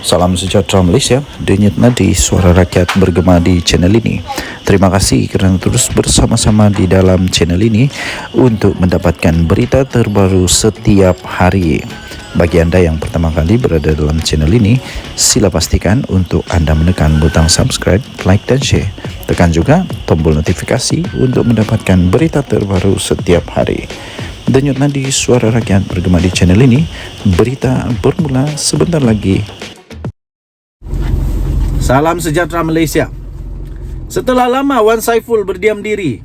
Salam sejahtera Malaysia, denyut nadi suara rakyat bergema di channel ini. Terima kasih kerana terus bersama-sama di dalam channel ini untuk mendapatkan berita terbaru setiap hari. Bagi anda yang pertama kali berada dalam channel ini, sila pastikan untuk anda menekan butang subscribe, like dan share. Tekan juga tombol notifikasi untuk mendapatkan berita terbaru setiap hari. Denyut nadi suara rakyat bergema di channel ini, berita bermula sebentar lagi. Salam sejahtera Malaysia. Setelah lama Wan Saiful berdiam diri.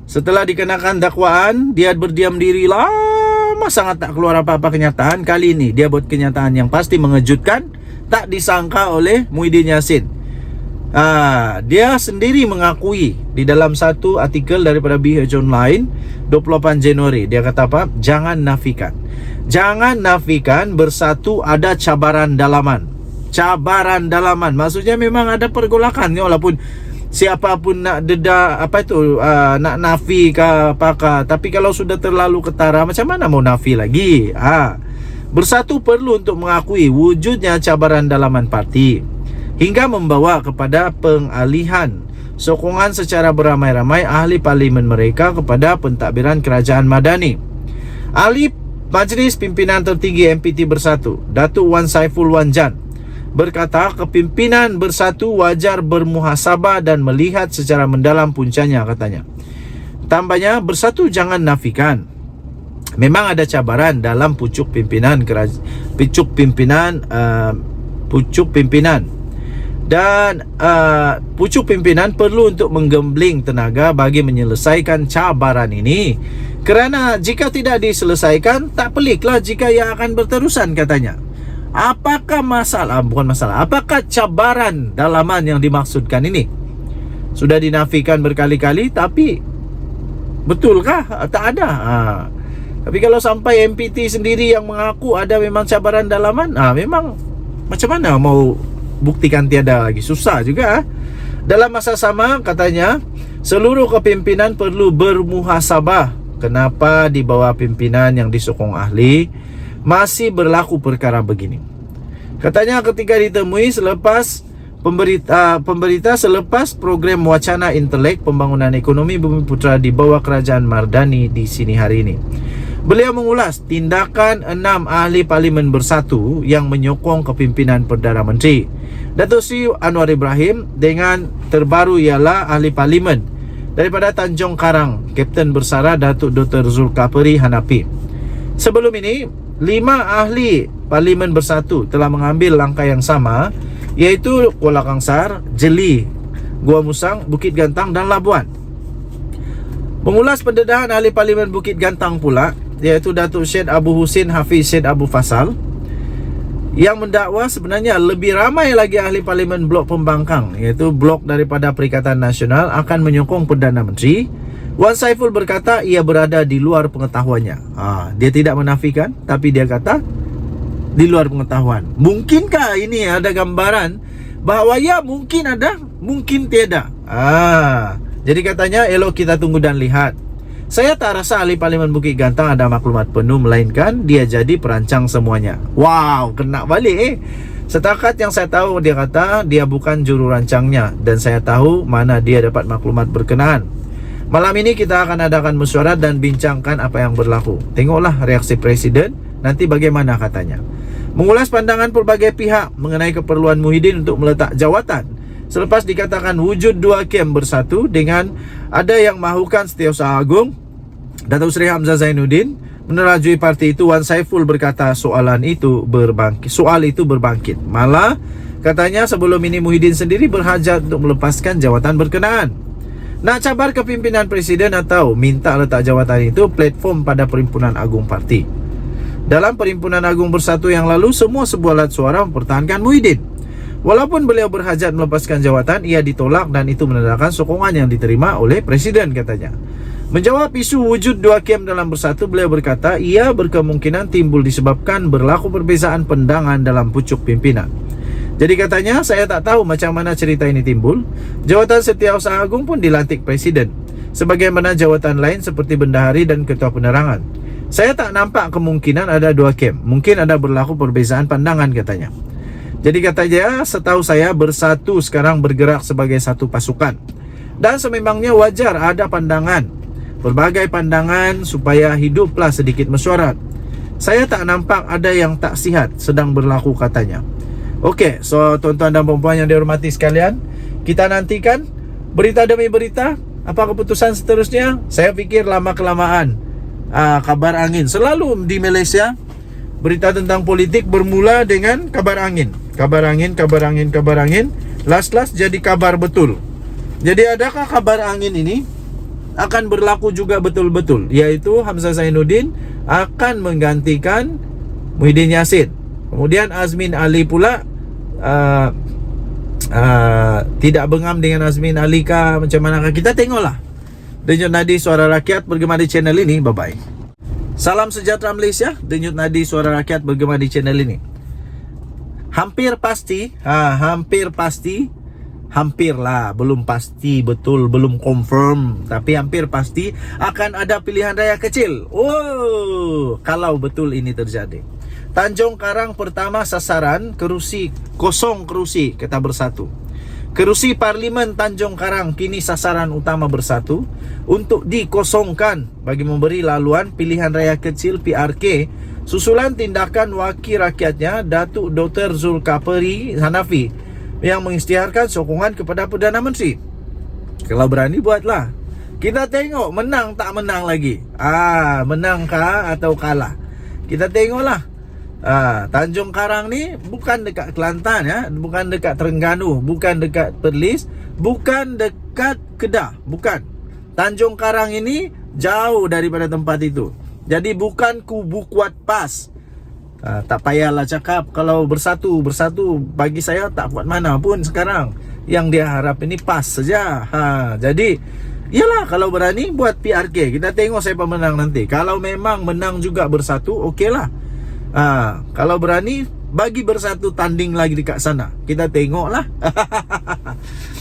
Setelah dikenakan dakwaan, dia berdiam diri lama sangat, tak keluar apa-apa kenyataan. Kali ini dia buat kenyataan yang pasti mengejutkan, tak disangka oleh Muhyiddin Yassin. Dia sendiri mengakui di dalam satu artikel daripada BH Online 28 Januari. Dia kata apa? Jangan nafikan bersatu ada cabaran dalaman. Cabaran dalaman maksudnya memang ada pergolakan, walaupun siapapun nak nak nafi ke apakah, tapi kalau sudah terlalu ketara, macam mana mau nafi lagi? Bersatu perlu untuk mengakui wujudnya cabaran dalaman parti hingga membawa kepada pengalihan sokongan secara beramai-ramai ahli parlimen mereka kepada pentadbiran kerajaan Madani. Ahli Majlis Pimpinan Tertinggi MPT Bersatu, Datuk Wan Saiful Wan Jan, berkata kepimpinan bersatu wajar bermuhasabah dan melihat secara mendalam puncanya, katanya. Tambahnya, bersatu jangan nafikan memang ada cabaran dalam pucuk pimpinan dan pucuk pimpinan perlu untuk menggembling tenaga bagi menyelesaikan cabaran ini, kerana jika tidak diselesaikan, tak peliklah jika ia akan berterusan, katanya. Apakah apakah cabaran dalaman yang dimaksudkan ini? Sudah dinafikan berkali-kali, tapi betulkah? Tak ada. Tapi kalau sampai MPT sendiri yang mengaku ada memang cabaran dalaman, memang macam mana mau buktikan tiada lagi? Susah juga. Dalam masa sama, katanya, seluruh kepimpinan perlu bermuhasabah. Kenapa di bawah pimpinan yang disokong ahli masih berlaku perkara begini? Katanya ketika ditemui selepas pemberita selepas program wacana intelek pembangunan ekonomi Bumiputera di bawah kerajaan Mardani di sini hari ini, beliau mengulas tindakan 6 ahli parlimen bersatu yang menyokong kepimpinan Perdana Menteri Datuk Seri Anwar Ibrahim, dengan terbaru ialah ahli parlimen daripada Tanjung Karang, Kapten Bersara Datuk Dr. Zulkafli Hanafi. Sebelum ini, 5 ahli parlimen bersatu telah mengambil langkah yang sama, iaitu Kuala Kangsar, Jeli, Gua Musang, Bukit Gantang dan Labuan. Mengulas pendedahan ahli parlimen Bukit Gantang pula, iaitu Datuk Syed Abu Husin Hafiz Syed Abu Fasal, yang mendakwa sebenarnya lebih ramai lagi ahli parlimen blok pembangkang, iaitu blok daripada Perikatan Nasional, akan menyokong Perdana Menteri. Wan Saiful berkata ia berada di luar pengetahuannya. Dia tidak menafikan, tapi dia kata di luar pengetahuan. Mungkinkah ini ada gambaran bahawa ya mungkin ada, mungkin tiada? Jadi katanya elok kita tunggu dan lihat. Saya tak rasa ahli parlimen Bukit Gantang ada maklumat penuh, melainkan dia jadi perancang semuanya. Wow, kena balik. Setakat yang saya tahu, dia kata dia bukan juru rancangnya, dan saya tahu mana dia dapat maklumat berkenaan. Malam ini kita akan adakan mesyuarat dan bincangkan apa yang berlaku. Tengoklah reaksi Presiden nanti bagaimana, katanya. Mengulas pandangan pelbagai pihak mengenai keperluan Muhyiddin untuk meletak jawatan selepas dikatakan wujud 2 kem bersatu dengan ada yang mahukan Setiausaha Agung Datuk Seri Hamzah Zainuddin menerajui parti itu, Wan Saiful berkata soal itu berbangkit. Malah katanya sebelum ini Muhyiddin sendiri berhajat untuk melepaskan jawatan berkenaan. Nak cabar kepimpinan Presiden atau minta letak jawatan itu platform pada Perhimpunan Agung Parti. Dalam Perhimpunan Agung Bersatu yang lalu, semua sebuah alat suara mempertahankan Muhyiddin. Walaupun beliau berhajat melepaskan jawatan, ia ditolak dan itu menandakan sokongan yang diterima oleh Presiden, katanya. Menjawab isu wujud 2 kem dalam bersatu, beliau berkata ia berkemungkinan timbul disebabkan berlaku perbezaan pandangan dalam pucuk pimpinan. Jadi katanya, saya tak tahu macam mana cerita ini timbul. Jawatan Setiausaha Agung pun dilantik Presiden, sebagaimana jawatan lain seperti Bendahari dan Ketua Penerangan. Saya tak nampak kemungkinan ada 2 kem. Mungkin ada berlaku perbezaan pandangan, katanya. Jadi kata dia, setahu saya Bersatu sekarang bergerak sebagai satu pasukan. Dan sememangnya wajar ada pandangan, berbagai pandangan supaya hiduplah sedikit mesyuarat. Saya tak nampak ada yang tak sihat sedang berlaku, katanya. Okey, so tuan-tuan dan puan-puan yang dihormati sekalian, kita nantikan berita demi berita. Apa keputusan seterusnya? Saya fikir lama-kelamaan kabar angin. Selalu di Malaysia, berita tentang politik bermula dengan kabar angin. Kabar angin, kabar angin, kabar angin. Last jadi kabar betul. Jadi adakah kabar angin ini akan berlaku juga betul-betul, yaitu Hamzah Zainuddin akan menggantikan Muhyiddin Yassin. Kemudian Azmin Ali pula tidak bengam dengan Azmin Ali kah, macam manakah? Kita tengoklah. Denyut Nadi Suara Rakyat bergema di channel ini. Bye-bye. Salam sejahtera Malaysia. Denyut Nadi Suara Rakyat bergema di channel ini. Hampir pasti, hampirlah, belum pasti betul, belum confirm, tapi hampir pasti akan ada pilihan raya kecil. Oh, kalau betul ini terjadi. Tanjung Karang pertama sasaran kerusi, kosong kerusi, kata Bersatu. Kerusi Parlimen Tanjung Karang kini sasaran utama Bersatu untuk dikosongkan bagi memberi laluan pilihan raya kecil PRK susulan tindakan wakil rakyatnya Datuk Dr. Zulkifli Hanafi yang mengisytiharkan sokongan kepada Perdana Menteri. Kalau berani buatlah. Kita tengok menang tak menang lagi. Menangkah atau kalah? Kita tengoklah. Tanjung Karang ni bukan dekat Kelantan ya, bukan dekat Terengganu, bukan dekat Perlis, bukan dekat Kedah, bukan. Tanjung Karang ini jauh daripada tempat itu. Jadi bukan kubu kuat PAS. Tak payahlah cakap kalau Bersatu bagi saya tak kuat mana pun sekarang. Yang dia harap ini PAS saja. Jadi yalah, kalau berani buat PRK. Kita tengok siapa menang nanti. Kalau memang menang juga Bersatu, okeylah. Kalau berani bagi Bersatu tanding lagi dekat sana. Kita tengoklah.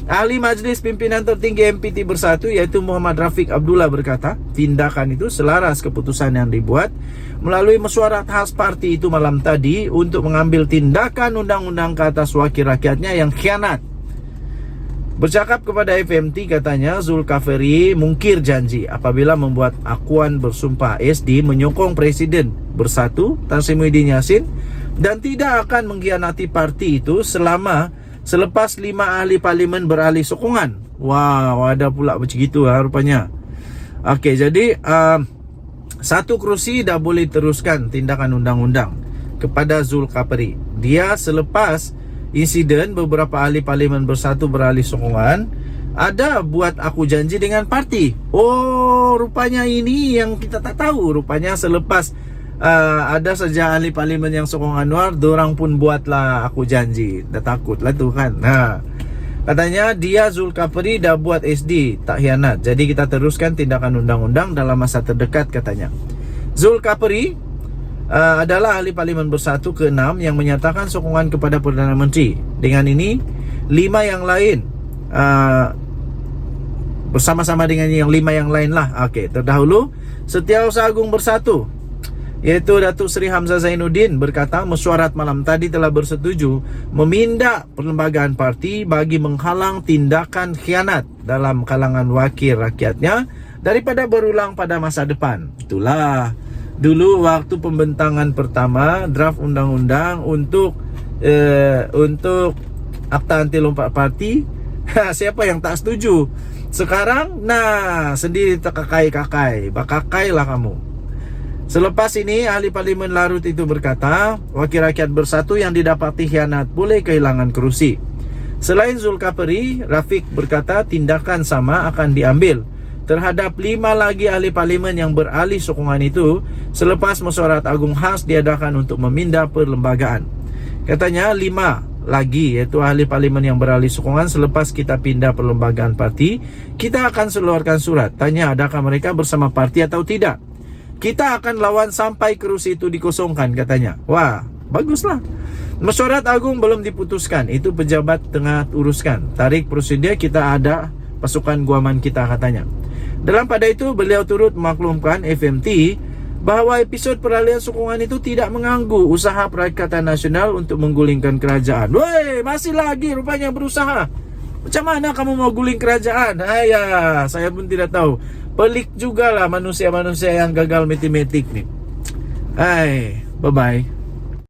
Ahli Majlis Pimpinan Tertinggi MPT Bersatu iaitu Muhammad Rafiq Abdullah berkata, tindakan itu selaras keputusan yang dibuat melalui mesyuarat khas parti itu malam tadi untuk mengambil tindakan undang-undang ke atas wakil rakyatnya yang khianat. Bercakap kepada FMT, katanya Zulkifli mungkir janji apabila membuat akuan bersumpah SD menyokong Presiden Bersatu Tan Sri Muhyiddin Yassin dan tidak akan mengkhianati parti itu selepas 5 ahli parlimen beralih sokongan. Wow, ada pula macam itu rupanya. Okey, jadi satu kerusi dah boleh teruskan tindakan undang-undang kepada Zulkifli. Dia selepas insiden beberapa ahli parlimen Bersatu beralih sokongan, ada buat aku janji dengan parti. Oh, rupanya ini yang kita tak tahu. Rupanya selepas ada saja ahli parlimen yang sokong Anwar, dorang pun buatlah aku janji. Dah takut lah tu kan. Katanya dia Zulkifli dah buat SD, tak khianat. Jadi kita teruskan tindakan undang-undang dalam masa terdekat, katanya. Zulkifli adalah ahli parlimen Bersatu ke-6 yang menyatakan sokongan kepada Perdana Menteri. Dengan ini 5 yang lain bersama-sama dengan yang 5 yang lain lah. Okey, terdahulu Setiausaha Agung Bersatu iaitu Datuk Seri Hamzah Zainuddin berkata mesyuarat malam tadi telah bersetuju meminda perlembagaan parti bagi menghalang tindakan khianat dalam kalangan wakil rakyatnya daripada berulang pada masa depan. Itulah dulu waktu pembentangan pertama draft undang-undang untuk akta anti lompat parti. Siapa yang tak setuju? Sekarang sendiri terkakai-kakai. Bakakailah kamu. Selepas ini ahli parlimen Larut itu berkata wakil rakyat Bersatu yang didapati khianat boleh kehilangan kerusi. Selain Zulkifli, Rafiq berkata tindakan sama akan diambil terhadap 5 lagi ahli parlimen yang beralih sokongan itu selepas mesyuarat agung khas diadakan untuk meminda perlembagaan. Katanya 5 lagi iaitu ahli parlimen yang beralih sokongan selepas kita pindah perlembagaan parti, kita akan seluarkan surat tanya adakah mereka bersama parti atau tidak. Kita akan lawan sampai kerusi itu dikosongkan, katanya. Wah, baguslah. Mesyuarat agung belum diputuskan, itu pejabat tengah uruskan. Tarik prosedur, kita ada pasukan guaman kita, katanya. Dalam pada itu beliau turut memaklumkan FMT bahwa episod peralihan sokongan itu tidak mengganggu usaha Perikatan Nasional untuk menggulingkan kerajaan. Woi, masih lagi rupanya berusaha. Macam mana kamu mau guling kerajaan? Ayah, saya pun tidak tahu. Pelik jugalah manusia-manusia yang gagal matematik nih. Bye-bye.